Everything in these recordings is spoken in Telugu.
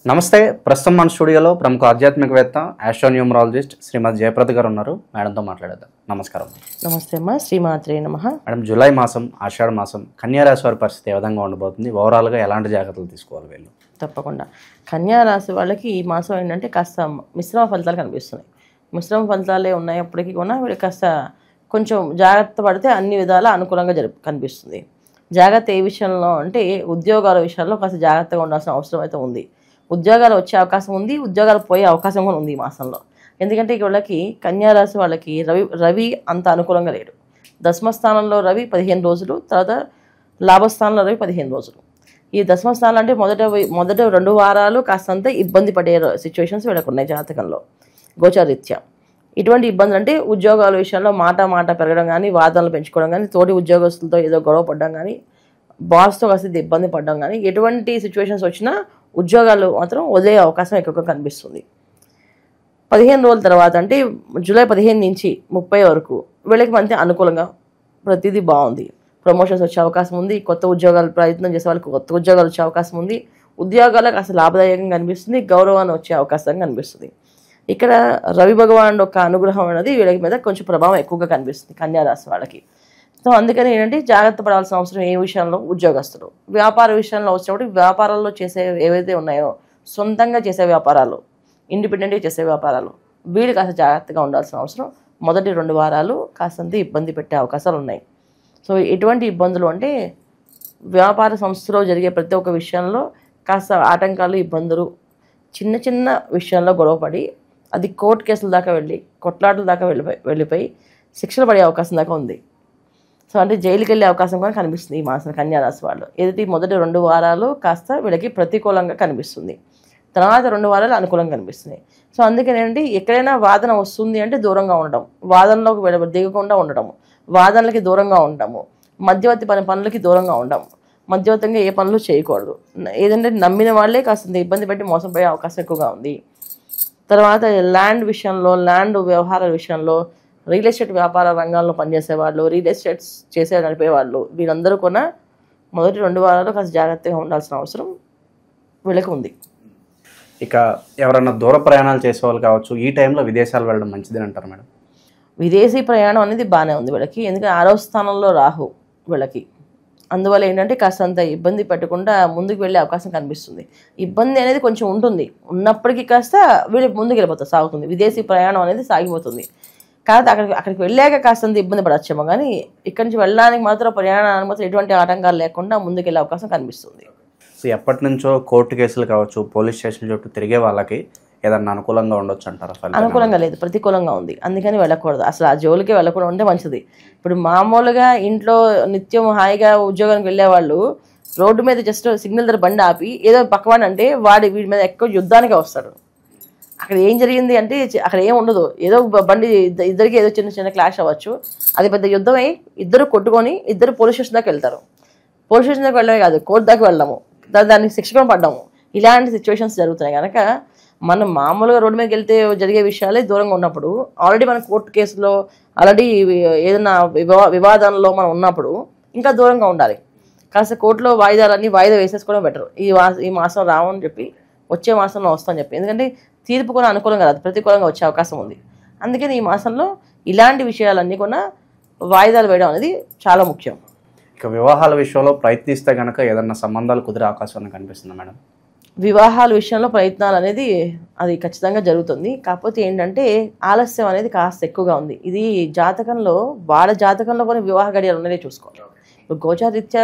నమస్తే. ప్రస్తుతం మన స్టూడియోలో ప్రముఖ ఆధ్యాత్మికవేత్త ఆస్ట్రోన్యూమరాలజిస్ట్ శ్రీమతి జయప్రద గారు ఉన్నారు. మేడంతో మాట్లాడేద్దాం. నమస్కారం. నమస్తే అమ్మా. శ్రీమాత్రే నమః. మేడం, జూలై మాసం, ఆషాఢ మాసం, కన్యా రాశి వారి పరిస్థితి ఏ విధంగా ఉండబోతుంది? ఓవరాల్గా ఎలాంటి జాగ్రత్తలు తీసుకోవాలి వీళ్ళు? తప్పకుండా కన్యా రాశి వాళ్ళకి ఈ మాసం ఏంటంటే కాస్త మిశ్రమ ఫలితాలు కనిపిస్తున్నాయి. మిశ్రమ ఫలితాలే ఉన్నప్పటికీ కూడా వీళ్ళకి కాస్త కొంచెం జాగ్రత్త పడితే అన్ని విధాల అనుకూలంగా కనిపిస్తుంది. జాగ్రత్త ఏ విషయంలో అంటే ఉద్యోగాల విషయాల్లో కాస్త జాగ్రత్తగా ఉండాల్సిన అవసరం అయితే ఉంది. ఉద్యోగాలు వచ్చే అవకాశం ఉంది, ఉద్యోగాలు పోయే అవకాశం కూడా ఉంది ఈ మాసంలో. ఎందుకంటే వీళ్ళకి కన్యా రాశి వాళ్ళకి రవి అంత అనుకూలంగా లేడు. దశమస్థానంలో రవి 15 రోజులు, తర్వాత లాభస్థానంలో రవి 15 రోజులు. ఈ దశమస్థానం అంటే మొదట 2 వారాలు కాస్తంత ఇబ్బంది పడే సిచ్యువేషన్స్ వీళ్ళకు ఉన్నాయి జాతకంలో గోచారీత్యా. ఇటువంటి ఇబ్బందులు అంటే ఉద్యోగాల విషయంలో మాట పెరగడం కానీ, వాదనలు పెంచుకోవడం కానీ, తోటి ఉద్యోగస్తులతో ఏదో గొడవ పడడం కానీ, బాస్తో కాస్త ఇబ్బంది పడడం కానీ, ఎటువంటి సిచ్యువేషన్స్ వచ్చినా ఉద్యోగాలు మాత్రం వదిలే అవకాశం ఎక్కువగా కనిపిస్తుంది. 15 రోజుల తర్వాత అంటే జూలై 15 నుంచి 30 వరకు వీళ్ళకి మంచి అనుకూలంగా ప్రతిదీ బాగుంది. ప్రమోషన్స్ వచ్చే అవకాశం ఉంది. కొత్త ఉద్యోగాలు ప్రయత్నం చేసే వాళ్ళకి కొత్త ఉద్యోగాలు వచ్చే అవకాశం ఉంది. ఉద్యోగాలకు అసలు లాభదాయకంగా కనిపిస్తుంది. గౌరవాన్ని వచ్చే అవకాశం కనిపిస్తుంది. ఇక్కడ రవి భగవానుడు యొక్క అనుగ్రహం అనేది వీళ్ళకి మీద కొంచెం ప్రభావం ఎక్కువగా కనిపిస్తుంది కన్యా రాశి వాళ్ళకి. సో అందుకని ఏంటంటే జాగ్రత్త పడాల్సిన అవసరం ఏ విషయంలో ఉద్యోగస్తులు. వ్యాపార విషయంలో వచ్చినప్పుడు వ్యాపారాల్లో చేసే ఏవైతే ఉన్నాయో సొంతంగా చేసే వ్యాపారాలు, ఇండిపెండెంట్గా చేసే వ్యాపారాలు, వీళ్ళు కాస్త జాగ్రత్తగా ఉండాల్సిన అవసరం. మొదటి 2 వారాలు కాస్తంత ఇబ్బంది పెట్టే అవకాశాలు ఉన్నాయి. సో ఎటువంటి ఇబ్బందులు అంటే వ్యాపార సంస్థలో జరిగే ప్రతి ఒక్క విషయంలో కాస్త ఆటంకాలు, ఇబ్బందులు, చిన్న విషయాల్లో గొడవపడి అది కోర్టు కేసుల దాకా వెళ్ళి కొట్లాటల దాకా వెళ్ళిపోయి శిక్షలు పడే అవకాశం దాకా ఉంది. సో అంటే జైలుకి వెళ్ళే అవకాశం కూడా కనిపిస్తుంది ఈ మాసం కన్యా రాశి వాళ్ళు. ఏదైతే మొదటి 2 వారాలు కాస్త వీళ్ళకి ప్రతికూలంగా కనిపిస్తుంది, తర్వాత 2 వారాలు అనుకూలంగా కనిపిస్తున్నాయి. సో అందుకని ఏంటంటే ఎక్కడైనా వాదన వస్తుంది అంటే దూరంగా ఉండడం, వాదనలోకి దిగకుండా ఉండడము, వాదనలకి దూరంగా ఉండడము, మధ్యవర్తి పనులకి దూరంగా ఉండడం, మధ్యవర్తంగా ఏ పనులు చేయకూడదు. ఏదంటే నమ్మిన వాళ్ళే కాస్త ఇబ్బంది పెట్టి మోసపోయే అవకాశం ఎక్కువగా ఉంది. తర్వాత ల్యాండ్ విషయంలో, ల్యాండ్ వ్యవహారాల విషయంలో, రియల్ ఎస్టేట్ వ్యాపార రంగాల్లో పనిచేసేవాళ్ళు, రియల్ ఎస్టేట్స్ నడిపేవాళ్ళు, వీళ్ళందరూ కూడా మొదటి 2 వారాలు కాస్త జాగ్రత్తగా ఉండాల్సిన అవసరం వీళ్ళకి ఉంది. ఇక ఎవరైనా దూర ప్రయాణాలు చేసేవాళ్ళు కావచ్చు, ఈ టైంలో విదేశాలు వెళ్ళడం మంచిదని అంటారు మేడం? విదేశీ ప్రయాణం అనేది బాగానే ఉంది వీళ్ళకి. ఎందుకంటే 6వ స్థానంలో రాహు వీళ్ళకి. అందువల్ల ఏంటంటే కాస్తంత ఇబ్బంది పెట్టకుండా ముందుకు వెళ్ళే అవకాశం కనిపిస్తుంది. ఇబ్బంది అనేది కొంచెం ఉంటుంది, ఉన్నప్పటికీ కాస్త వీళ్ళకి ముందుకు వెళ్ళిపోతుంది, సాగుతుంది. విదేశీ ప్రయాణం అనేది సాగిపోతుంది. కాకపోతే అక్కడికి వెళ్ళాక కాస్తంత ఇబ్బంది పడచ్చేమో, కానీ ఇక్కడి నుంచి వెళ్ళడానికి మాత్రం ప్రయాణానికి మాత్రం ఎటువంటి ఆటంకాలు లేకుండా ముందుకు వెళ్ళే అవకాశం కనిపిస్తుంది. సో ఎప్పటి నుంచో కోర్టు కేసులు కావచ్చు, పోలీస్ స్టేషన్ చుట్టూ తిరిగే వాళ్ళకి ఏదన్నా అనుకూలంగా ఉండొచ్చు అంటారా? అనుకూలంగా లేదు, ప్రతికూలంగా ఉంది. అందుకని వెళ్ళకూడదు, అసలు ఆ జోలికే వెళ్ళకుండా ఉంటే మంచిది. ఇప్పుడు మామూలుగా ఇంట్లో నిత్యం హాయిగా ఉద్యోగానికి వెళ్ళేవాళ్ళు రోడ్డు మీద జస్ట్ సిగ్నల్ దగ్గర బండి ఆపి ఏదో పక్కవాడి అంటే వీడి మీద ఎక్కువ యుద్ధానికే వస్తాడు. అక్కడ ఏం జరిగింది అంటే అక్కడ ఏం ఉండదు, ఏదో బండి ఇద్దరికి ఏదో చిన్న క్లాష్ అవ్వచ్చు, అది పెద్ద యుద్ధమై ఇద్దరు కొట్టుకొని ఇద్దరు పోలీస్ స్టేషన్ దాకా వెళ్తారు. పోలీస్ స్టేషన్ దాకా వెళ్ళడమే కాదు, కోర్టు దాకా వెళ్ళాము, దానికి శిక్ష కూడా పడ్డాము. ఇలాంటి సిచ్యువేషన్స్ జరుగుతున్నాయి కనుక మనం మామూలుగా రోడ్డు మీదకి వెళ్తే జరిగే విషయాలే దూరంగా ఉన్నప్పుడు, ఆల్రెడీ మన కోర్టు కేసులో ఆల్రెడీ ఏదైనా వివాదంలో మనం ఉన్నప్పుడు ఇంకా దూరంగా ఉండాలి. కాస్త కోర్టులో వాయిదా వేసేసుకోవడం బెటర్. ఈ మాసం రావని చెప్పి వచ్చే మాసంలో వస్తామని చెప్పి, ఎందుకంటే తీర్పు కూడా అనుకూలంగా రాదు, ప్రతికూలంగా వచ్చే అవకాశం ఉంది. అందుకని ఈ మాసంలో ఇలాంటి విషయాలన్నీ కూడా వాయిదాలు వేయడం అనేది చాలా ముఖ్యం. ఇక వివాహాల విషయంలో ప్రయత్నిస్తే కనుక ఏదన్నా సంబంధాలు కుదిరే అవకాశం కనిపిస్తుంది మేడం? వివాహాల విషయంలో ప్రయత్నాలు అనేది అది ఖచ్చితంగా జరుగుతుంది. కాకపోతే ఏంటంటే ఆలస్యం అనేది కాస్త ఎక్కువగా ఉంది. ఇది జాతకంలో వాళ్ళ జాతకంలో కూడా వివాహ గడియలు ఉన్నాయో చూసుకోవాలి. ఇప్పుడు గోచారీత్యా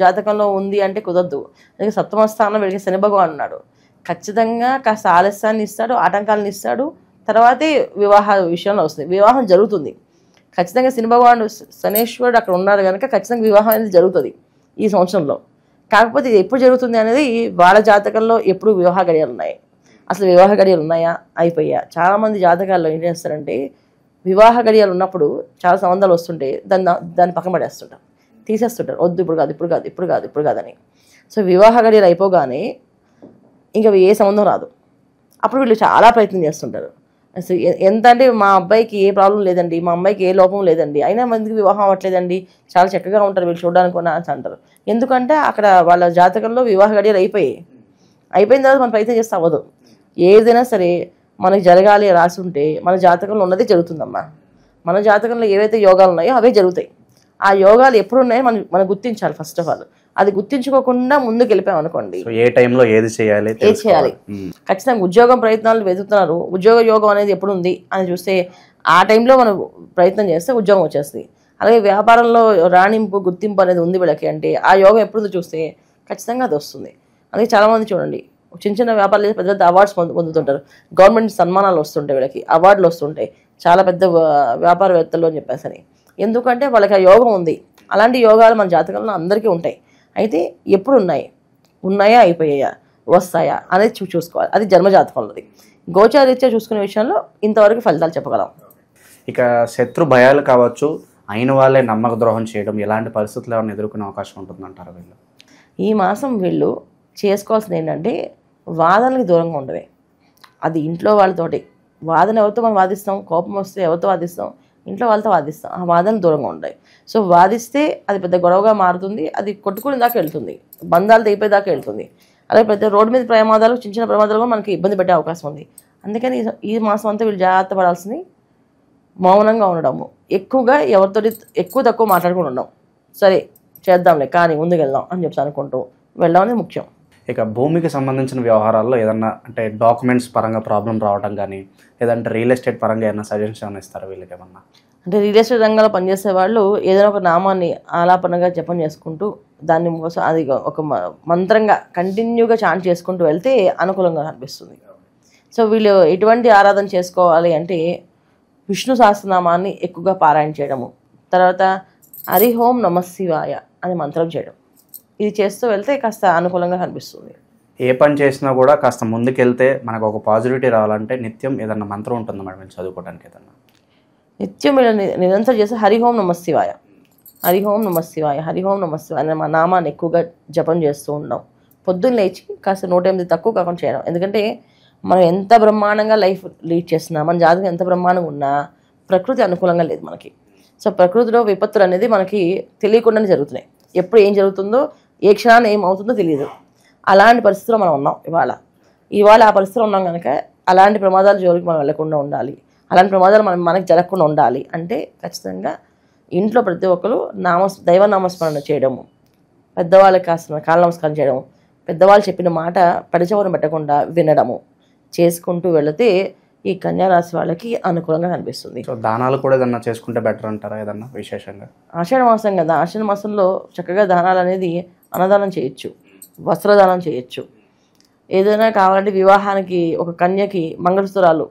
జాతకంలో ఉంది అంటే కుదరదు. అందుకే 7వ స్థానంలో వీళ్ళకి శని భగవాన్ ఉన్నాడు. ఖచ్చితంగా కాస్త ఆలస్యాన్ని ఇస్తాడు, ఆటంకాలను ఇస్తాడు. తర్వాతే వివాహ విషయంలో వస్తుంది, వివాహం జరుగుతుంది. ఖచ్చితంగా శని భగవానుడు శనేశ్వరుడు అక్కడ ఉన్నారు కనుక ఖచ్చితంగా వివాహం అనేది జరుగుతుంది ఈ సంవత్సరంలో. కాకపోతే ఇది ఎప్పుడు జరుగుతుంది అనేది వాళ్ళ జాతకంలో ఎప్పుడు వివాహ గడియలు ఉన్నాయి, అసలు వివాహ గడియలు ఉన్నాయా అయిపోయా. చాలామంది జాతకాల్లో ఏం చేస్తారంటే వివాహ గడియలు ఉన్నప్పుడు చాలా సంబంధాలు వస్తుంటే దాన్ని పక్కన పడేస్తుంటారు, తీసేస్తుంటారు. వద్దు, ఇప్పుడు కాదని. సో వివాహ గడియలు అయిపోగానే ఇంకా ఏ సంబంధం రాదు. అప్పుడు వీళ్ళు చాలా ప్రయత్నం చేస్తుంటారు. ఎంత అంటే మా అబ్బాయికి ఏ ప్రాబ్లం లేదండి, మా అమ్మాయికి ఏ లోపం లేదండి, అయినా మందికి వివాహం అవ్వట్లేదండి, చాలా చక్కగా ఉంటారు వీళ్ళు చూడడానికి అని అంటారు. ఎందుకంటే అక్కడ వాళ్ళ జాతకంలో వివాహ గడియలు అయిపోయాయి. అయిపోయిన తర్వాత మనం ప్రయత్నం చేస్తే అవ్వదు. ఏదైనా సరే మనకి జరగాలి రాసి ఉంటే మన జాతకంలో ఉన్నది జరుగుతుందమ్మా. మన జాతకంలో ఏవైతే యోగాలు ఉన్నాయో అవే జరుగుతాయి. ఆ యోగాలు ఎప్పుడు ఉన్నాయో మనం గుర్తించాలి. ఫస్ట్ ఆఫ్ ఆల్ అది గుర్తించుకోకుండా ముందుకు వెళ్ళిపోయాం అనుకోండి, ఏ టైంలో ఏది చేయాలి. ఖచ్చితంగా ఉద్యోగం ప్రయత్నాలు వెతుకుతున్నారు, ఉద్యోగ యోగం అనేది ఎప్పుడు ఉంది అని చూస్తే ఆ టైంలో మనం ప్రయత్నం చేస్తే ఉద్యోగం వచ్చేస్తుంది. అలాగే వ్యాపారంలో రాణింపు గుర్తింపు అనేది ఉంది వీళ్ళకి అంటే ఆ యోగం ఎప్పుడు చూస్తే ఖచ్చితంగా అది వస్తుంది. అలాగే చాలామంది చూడండి చిన్న చిన్న వ్యాపారాలు చేసి పెద్ద పెద్ద అవార్డ్స్ పొందుతుంటారు. గవర్నమెంట్ సన్మానాలు వస్తుంటాయి, వీళ్ళకి అవార్డులు వస్తుంటాయి చాలా పెద్ద వ్యాపారవేత్తలు అని చెప్పేసి. ఎందుకంటే వాళ్ళకి ఆ యోగం ఉంది. అలాంటి యోగాలు మన జాతకంలో అందరికీ ఉంటాయి. అయితే ఎప్పుడు ఉన్నాయా అయిపోయాయా వస్తాయా అనేది చూసుకోవాలి. అది జన్మజాతకంలోది. గోచారీత్యా చూసుకునే విషయంలో ఇంతవరకు ఫలితాలు చెప్పగలం. ఇక శత్రు భయాలు కావచ్చు, అయిన వాళ్ళే నమ్మక ద్రోహం చేయడం, ఇలాంటి పరిస్థితులు ఏమైనా ఎదుర్కొనే అవకాశం ఉంటుందంటారు వీళ్ళు? ఈ మాసం వీళ్ళు చేసుకోవాల్సింది ఏంటంటే వాదనలకు దూరంగా ఉండవే. అది ఇంట్లో వాళ్ళతోటి వాదన ఎవరితో మనం వాదిస్తాం, కోపం వస్తే ఎవరితో వాదిస్తాం, ఇంట్లో వాళ్ళతో వాదిస్తాం. ఆ వాదన దూరంగా ఉంటాయి. సో వాదిస్తే అది పెద్ద గొడవగా మారుతుంది, అది కొట్టుకునే దాకా వెళ్తుంది, బంధాలు తెగిపోయేదాకా వెళ్తుంది. అలాగే పెద్ద రోడ్డు మీద ప్రమాదాలు, చిన్న చిన్న ప్రమాదాలు కూడా మనకి ఇబ్బంది పెట్టే అవకాశం ఉంది. అందుకని ఈ మాసం అంతా వీళ్ళు జాగ్రత్త పడాల్సింది మౌనంగా ఉండడము, ఎక్కువగా ఎవరితో ఎక్కువ తక్కువ మాట్లాడుకుని ఉండడం. సరే చేద్దాంలే కానీ ముందుకు వెళ్దాం అని చెప్పి అనుకుంటూ వెళ్ళడం అనేది ముఖ్యం. ఇక భూమికి సంబంధించిన వ్యవహారాల్లో ఏదన్నా అంటే డాక్యుమెంట్స్ పరంగా ప్రాబ్లం రావడం కానీ, లేదంటే రియల్ ఎస్టేట్ పరంగా ఏమైనా సజెషన్స్ ఏమైనా ఇస్తారా వీళ్ళకి ఏమన్నా? అంటే రియల్ ఎస్టేట్ రంగంలో పనిచేసే వాళ్ళు ఏదైనా ఒక నామాన్ని ఆలాపనగా జపం చేసుకుంటూ దాన్ని కోసం అది ఒక మంత్రంగా కంటిన్యూగా చాంట్ చేసుకుంటూ వెళ్తే అనుకూలంగా అనిపిస్తుంది. సో వీళ్ళు ఎటువంటి ఆరాధన చేసుకోవాలి అంటే విష్ణు సహస్రనామాన్ని ఎక్కువగా పారాయణ చేయడము, తర్వాత హరి ఓం నమః శివాయ అని మంత్రం చేయడం, ఇది చేస్తూ వెళ్తే కాస్త అనుకూలంగా కనిపిస్తుంది. ఏ పని చేసినా కూడా కాస్త ముందుకెళ్తే మనకు ఒక పాజిటివిటీ రావాలంటే నిత్యం ఏదన్నా మంత్రం ఉంటుంది మేడం మీరు చదువుకోవడానికి? ఏదన్నా నిత్యం వీళ్ళు నిరంతరం చేస్తే హరి ఓం నమః శివాయ, హరి ఓం నమః శివాయ, హరి ఓం నమః శివాయ అనే మా నామాన్ని ఎక్కువగా జపం చేస్తూ ఉండడం. పొద్దున్న లేచి కాస్త 108 తక్కువ కాకుండా చేయడం. ఎందుకంటే మనం ఎంత బ్రహ్మాండంగా లైఫ్ లీడ్ చేస్తున్నా, మన జాతకం ఎంత బ్రహ్మాండంగా ఉన్నా ప్రకృతి అనుకూలంగా లేదు మనకి. సో ప్రకృతిలో విపత్తులు అనేది మనకి తెలియకుండానే జరుగుతున్నాయి. ఎప్పుడు ఏం జరుగుతుందో, ఏ క్షణాన్ని ఏం అవుతుందో తెలియదు. అలాంటి పరిస్థితుల్లో మనం ఉన్నాం ఇవాళ ఆ పరిస్థితిలో ఉన్నాం కనుక అలాంటి ప్రమాదాల జోలికి మనం వెళ్లకుండా ఉండాలి. అలాంటి ప్రమాదాలు మనకి జరగకుండా ఉండాలి అంటే ఖచ్చితంగా ఇంట్లో ప్రతి ఒక్కరు దైవ నామస్మరణ చేయడము, పెద్దవాళ్ళకి కాళ్ళ నమస్కారం చేయడము, పెద్దవాళ్ళు చెప్పిన మాట పడిచవరం పెట్టకుండా వినడము చేసుకుంటూ వెళితే ఈ కన్యా రాశి వాళ్ళకి అనుకూలంగా కనిపిస్తుంది. సో దానాలు కూడా ఏదన్నా చేసుకుంటే బెటర్ అంటారా ఏదన్నా విశేషంగా? ఆషాఢ మాసం కదా, ఆషాఢ మాసంలో చక్కగా దానాలు అనేది అన్నదానం చేయొచ్చు, వస్త్రదానం చేయొచ్చు. ఏదైనా కావాలంటే వివాహానికి ఒక కన్యకి మంగళసూత్రాలు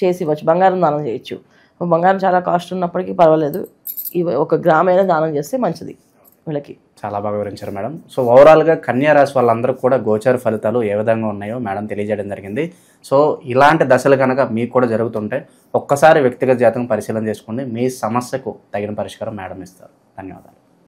చేసి ఇవ్వచ్చు, బంగారం దానం చేయొచ్చు. బంగారం చాలా కాస్ట్ ఉన్నప్పటికీ పర్వాలేదు, ఇవి 1 గ్రామైనా దానం చేస్తే మంచిది వీళ్ళకి. చాలా బాగా వివరించారు మేడం. సో ఓవరాల్గా కన్యా రాశి వాళ్ళందరూ కూడా గోచార ఫలితాలు ఏ విధంగా ఉన్నాయో మేడం తెలియజేయడం జరిగింది. సో ఇలాంటి దశలు కనుక మీకు కూడా జరుగుతుంటే ఒక్కసారి వ్యక్తిగత జాతకం పరిశీలన చేసుకోండి, మీ సమస్యకు తగిన పరిష్కారం మేడం ఇస్తారు. ధన్యవాదాలు.